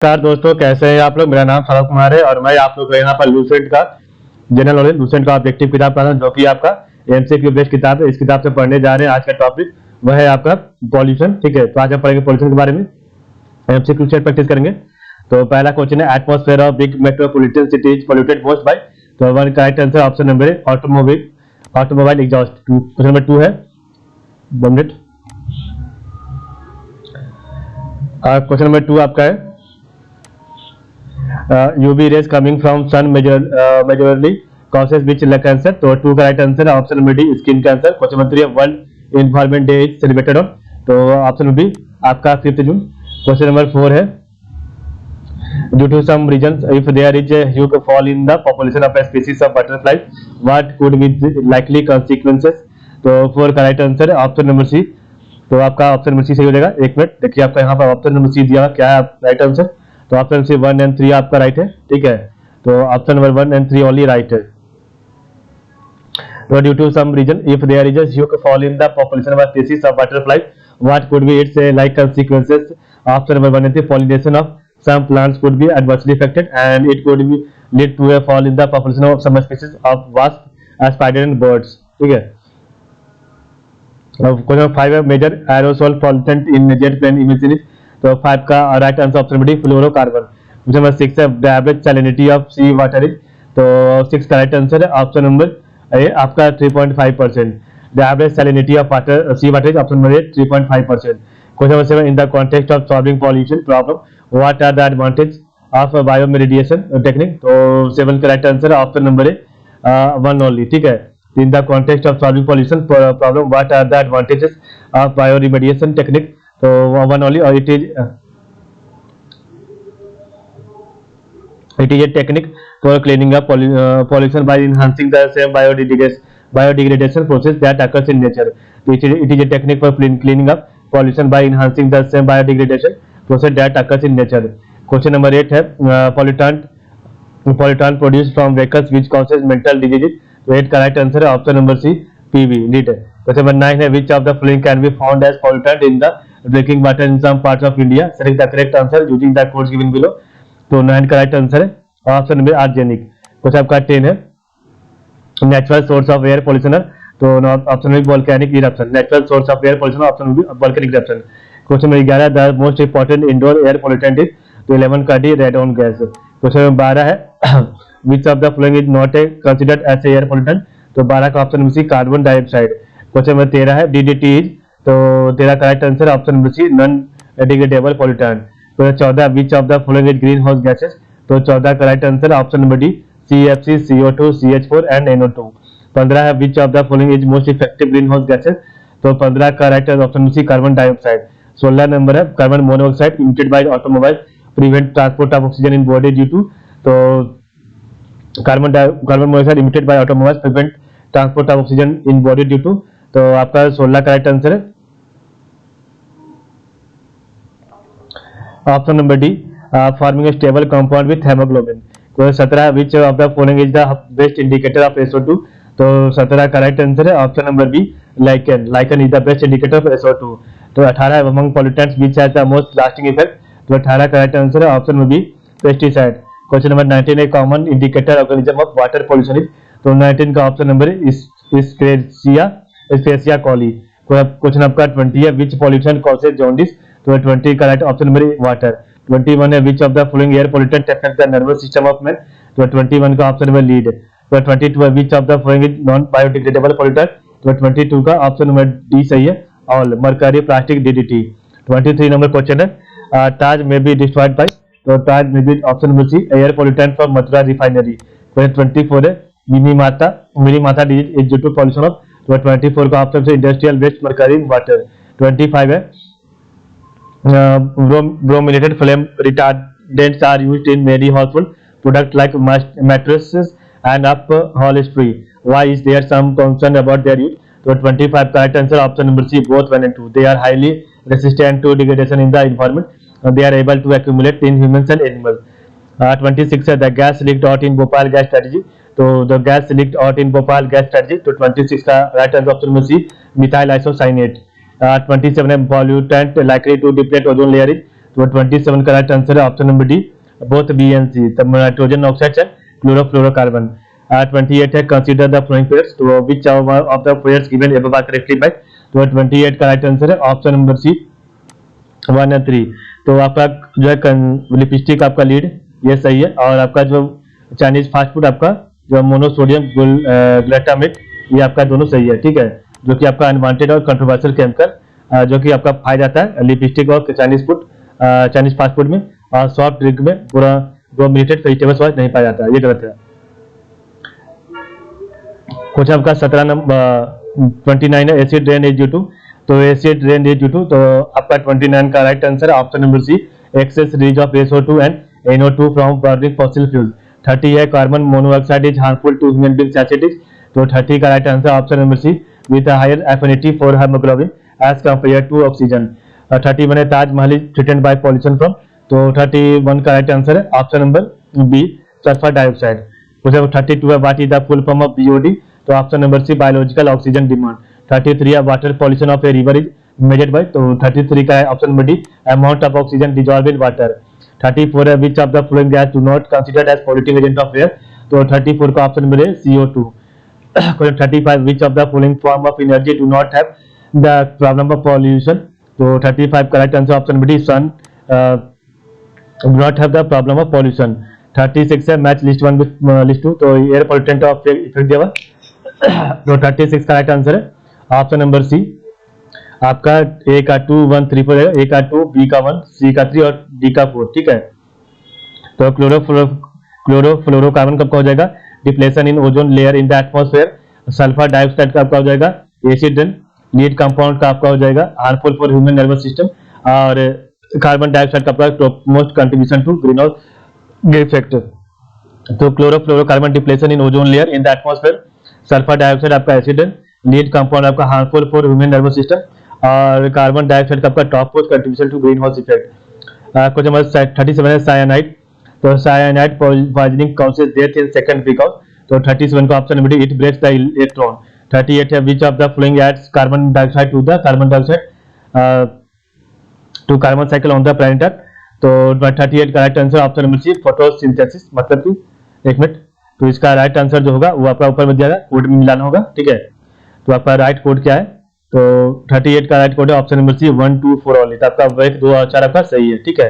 नमस्कार दोस्तों, कैसे हैं आप लोग। मेरा नाम सौरभ कुमार है और मैं आप लोग को यहाँ पर लूसेंट का जनरल नॉलेज लूसेंट का ऑब्जेक्टिव किताब पढ़ा रहा हूँ, जो कि आपका एमसीक्यू बेस्ड किताब है। इस किताब से पढ़ने जा रहे हैं। आज का टॉपिक वह है आपका पॉल्यूशन। ठीक है, तो आज हम पढ़ेंगे पॉल्यूशन के बारे में, एमसीक्यू से प्रैक्टिस करेंगे। तो पहला क्वेश्चन है, atmosphere of big metropolitan cities polluted most by. तो one correct answer option number है ऑटोमोबाइल एग्जॉस्ट। क्वेश्चन नंबर 2 है, 1 मिनट। क्वेश्चन नंबर 2 आपका है, UV rays coming from sun majorly causes which cancer? तो 2 का राइट आंसर है option number D, skin cancer. Question number 3 है, world environment day is celebrated on. तो option number B आपका 5 June. Question number 4 है, due to some reasons if there is a huge fall in the population of a species of butterfly what could be likely consequences? तो 4 का right answer है option number C. तो आपका option number सी सही हो जाएगा। 1 minute, देखिए आपका यहाँ पर ऑप्शन नंबर सी दिया हुआ क्या है राइट आंसर। तो ऑप्शन सी 1 एंड 3 आपका राइट है। ठीक है, तो option number 1 and 3 only right है। तो due to some reason if there is a huge fall in the population of species of butterfly what could be its like consequences? Option number 1 and 3, pollination of some plants could be adversely affected and it could be lead to a fall in the population of some species of wasp, spider and birds. ठीक है, question 5 है, major aerosol pollutant in jet plane imaging. तो 5 का right answer option D, fluorocarbon. Question number 6 है, the average salinity of sea water is. तो 6 का right answer है option number A आपका 3.5%। The average salinity of water sea water is option number A 3.5%। Question number 7, in the context of solving pollution problem what are the advantage of bioremediation technique? तो 7 का right answer है option number A 1 only. ठीक है, in the context of solving pollution problem what are the advantages of bioremediation technique? so one only, or it is a technique for cleaning up pollution by enhancing the same biodegradation process that occurs in nature. It is a technique for cleaning up pollution by enhancing the same biodegradation process that occurs in nature. Question number 8 है, pollutant produced from vehicles which causes mental diseases। तो 8 का right answer है option number C, पीवी नीट है। Question number 9 है, which of the following can be found as pollutant in the drinking water in some parts of India? Select the correct answer using the codes given below. तो 9 का right answer है option number arsenic. Question आपका 10 है, natural source of air pollution. तो option number volcanic eruption. Natural source of air pollution option number volcanic eruption. Question number 11, the most important indoor air pollutant is. तो 11 का D, radon gas. Question number 12 है, which of the following is not a considered as a air pollutant? तो 12 का option number C, carbon dioxide. Question number 13 है, DDT is. तो 13 का right answer option number C, non degradable pollutant. Question 14, which of the following is green house gases? तो 14 का right answer option number D, CFC, CO2, CH4 and NO2। 15 है, which of the following is most effective green house gases? तो 15 का right answer option number C, carbon dioxide. 16 number है, carbon monoxide emitted by automobile prevent transport of oxygen in body due to. तो carbon monoxide emitted by automobile prevent transport of oxygen in body due to. तो आपका 16 का right answer है option number D, forming a stable compound with haemoglobin. 17, which of the following is the best indicator of SO2? तो 17 का right answer है option number B, lichen. Lichen is the best indicator of SO2। तो 18, among pollutants which has the most lasting effect? तो 18 का right answer है option number B, pesticide. Question number 19 है, common indicator organism of water pollution is. तो 19 का option number स्पेसिया कॉली। Question आपका 20 है, विच पॉल्यूशन कॉजेज जॉन्डिस? तो 20 का राइट ऑप्शन नंबर वाटर। 21 है, which of the following air pollutant affect the nervous system of man? तो 21 का ऑप्शन नंबर लीड। तो 22 है, which of the following is non biodegradable pollutant? तो 22 का ऑप्शन नंबर डी सही है, all. Mercury, plastic, DDT। 23 number question है, Taj may be destroyed by. तो Taj may be option number C, air pollutant from Mathura refinery. 24 है, mini माता disease is due to pollution of. तो 24 का ऑप्शन से इंडस्ट्रियल वेस्ट मरकरी वाटर। 25 है, brominated flame retardants are used in many household products like mattresses and upholstery. Why is there some concern about their use? तो 25 का right answer option number C, both 1 and 2. They are highly resistant to degradation in the environment. They are able to accumulate in humans and animals. 26 है, the gas leaked out in Bhopal gas strategy. तो the gas leaked out in Bhopal gas strategy। तो 26 का right answer option number C, methyl isocyanate। 27 है, pollutant likely to deplete ozone layer is। तो 27 का right answer है option number D, both B and C, तब nitrogen oxide and chlorofluorocarbon. 28 है consider the following pairs, तो which of the pairs given above are correctly match, तो 28 का right answer है option number C 1 और 3। तो आपका जो है लिपस्टिक आपका लीड ये सही है, और आपका जो चाइनीज फास्ट फूड आपका जो मोनोसोडियम ग्लूटामेट ये आपका दोनों सही है, ठीक है, जो कि आपका अनवांटेड और कंट्रोवर्शियल केमिकल जो कि आपका पाया जाता है लिपस्टिक और चाइनीज फास्ट फूड में, और सॉफ्ट ड्रिंक में पूरा ब्रोमिनेटेड वेजिटेबल्स वाइज नहीं पाया जाता है, ये गलत है। क्वेश्चन आपका 17 नंबर 29 है acid rain is due to, तो acid rain is due to, तो आपका 29 का राइट आंसर है option number C, excess release of SO2 and NO2 from burning fossil fuel. 30 है carbon monoxide is harmful to human beings as it is, तो 30 का right answer option number C with higher affinity for haemoglobin as compare to oxygen. 31 है Taj Mahal is threatened bye pollution from, तो 31 का right answer है option number B sulphur dioxide. 32 है what is the full form of BOD, तो option number C biological oxygen demand. 33 है water pollution of a river is measured by, तो 33 का है option number D amount of oxygen dissolve in water. 34 है which of the following gas do not considered as polluting agent of air, तो 34 का option number है CO2। 35 which of the following form of energy do not have the problem of pollution, तो 35 का right answer option number D sun do not have the problem of pollution. 36 है match list 1 with list 2, तो air pollutant of effect दिया हुआ, तो 36 का right answer है option number सी आपका ए का 2 1 3 4 है, ए का 2 बी का 1 सी का 3 और डी का 4, ठीक है। तो क्लोरोफ्लोरोकार्बन कब का हो जाएगा, depletion in ozone layer in the atmosphere. Sulphur dioxide का आपका हो जाएगा एसिड लीड कंपाउंड का आपका हो जाएगा harmful for human nervous system, और कार्बन डाइऑक्साइड का आपका most contribution to green house gas effect. तो chlorofluorocarbon depletion in ozone layer in the atmosphere, sulphur dioxide आपका एसिड लीड कंपाउंड आपका harmful for human nervous system, और carbon dioxide का आपका top most contribution to greenhouse effect. Question number 37 है cyanide, तो cyanide poisoning causes death in second because, तो 37 का option number D it breaks the electron. 38 है which of the following adds carbon dioxide to the carbon dioxide to carbon cycle on the planet earth, तो 38 का right answer option number C photosynthesis, मतलब कि एक minute, तो इसका right answer जो होगा वो आपका ऊपर में दिया कोड में मिलाना होगा, ठीक है। तो आपका राइट कोड क्या है, तो 38 का राइट कोड है ऑप्शन नंबर सी 1 2 4 ओनली, तो आपका 1 2 और 4 आपका सही है, ठीक है।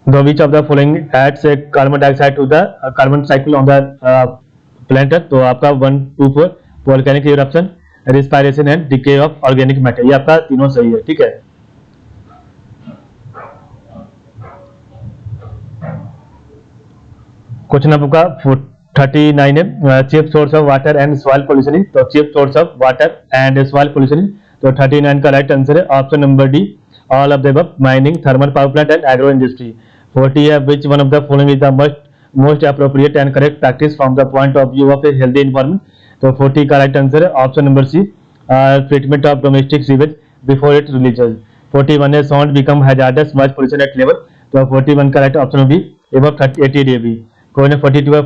The which of the following adds a carbon dioxide to the carbon cycle on the planet, तो आपका 1 2 4 volcanic eruption, respiration and decay of organic matter, ये आपका तीनों सही है, ठीक है। क्वेश्चन आपका 39 है chief source of water and soil pollution, तो chief source of water and soil pollution, तो 39 का राइट आंसर है option number D all of the above, mining, thermal power plant and agro industry. 40 है which one of the following is the most appropriate and correct practice from the point of view of a healthy environment, तो 40 का right answer है option number C treatment of domestic sewage before it releases. 41 है sound become hazardous noise pollution at level, तो 41 का right option B above 80 dB। Question 42 है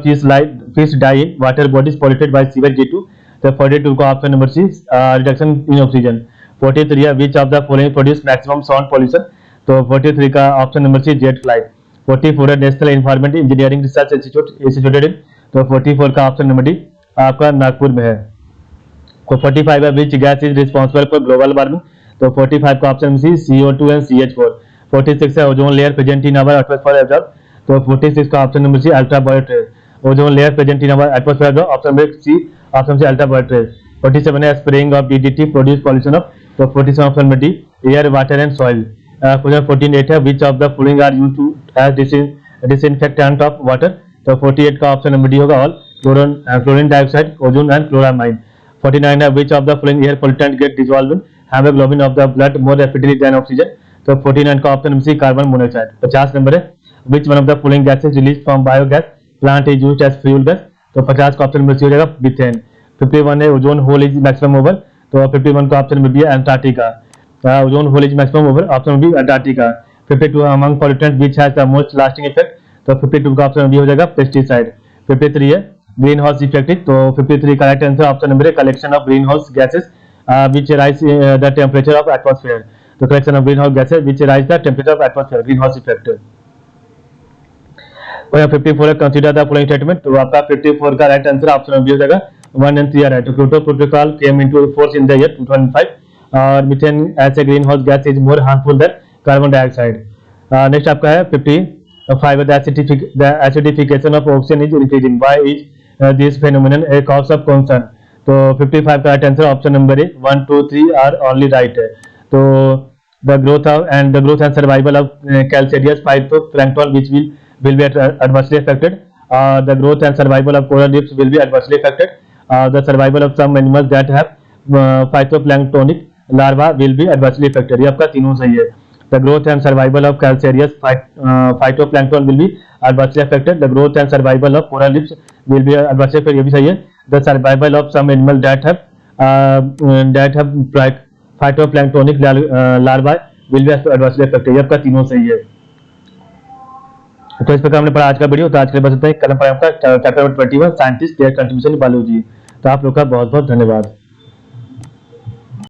fish die in water bodies polluted by sewage due to, तो 42 का option number C reduction in oxygen. 43 है which of the following produce maximum sound pollution, तो 43 का option number C jet flight. 44 है national environment engineering research institute इन, तो 44 का option number D आपका नागपुर में है। तो 45 है which gas is responsible for global warming, तो 45 का option C CO2 and CH4। 46 है ozone layer present in our atmosphere absorb, तो 46 का option number C ultraviolet rays, ozone layer present in our atmosphere option number C option C ultraviolet rays. 47 है spraying of DDT produce pollution of, तो 47 option number D air water and soil. Question 48 है which of the following are used to as disinfectant of water, तो 48 का option number D होगा all chlorine dioxide, ozone and chloramine. 49 है which of the following air pollutant get dissolved in haemoglobin of the blood more rapidly than oxygen, तो 49 का option number C carbon monoxide. 50 number है which one of the following gases release from biogas plant is used as fuel gas, तो 50 का option number सी हो जाएगा methane. 51 है ozone hole is maximum over, तो 51 का ऑप्शन नंबर बी है Antarctica, ozone hole is maximum over option number B Antarctica. 52 among pollutant which has the most lasting effect, तो 52 का ऑप्शन बी हो जाएगा पेस्टिसाइड। 53 है ग्रीन हाउस इफेक्ट, तो 53 का राइट आंसर ऑप्शन नंबर है collection of green house gases which rise the temperature of atmosphere. तो collection of greenhouse gases which rise the temperature of atmosphere, greenhouse effect. और यहाँ 54 है, consider the following statement. तो आपका 54 का right answer option B हो जाएगा, 1 and 3 है राइट। तो Kyoto protocol came into force in the year 2005 और methane as a green house gas is more harmful than carbon dioxide. Next आपका है 55, the acidification of ocean is increasing, why is this phenomenon a cause of concern. तो 55 का right answer option number A 1, 2, 3 are only right है। तो the growth and survival of calcareous phytoplankton which will be adversely affected. The growth and survival of coral reefs will be adversely affected. The survival of some animals that have phytoplanktonic larva will be adversely affected. ये आपका तीनों सही है। The growth and survival of calcareous phytoplankton will be adversely affected. The growth and survival of coral reefs will be adversely affected. ये भी सही है। The survival of some animals that have phytoplanktonic larvae will be adversely affected। ये आपका तीनों सही है। तो इस प्रकार हमने पढ़ा आज का वीडियो। तो आज के लिए बस इतना ही। कल हम पढ़ा आपका chapter number 21 scientist care contribution biology. तो आप लोग का बहुत बहुत धन्यवाद।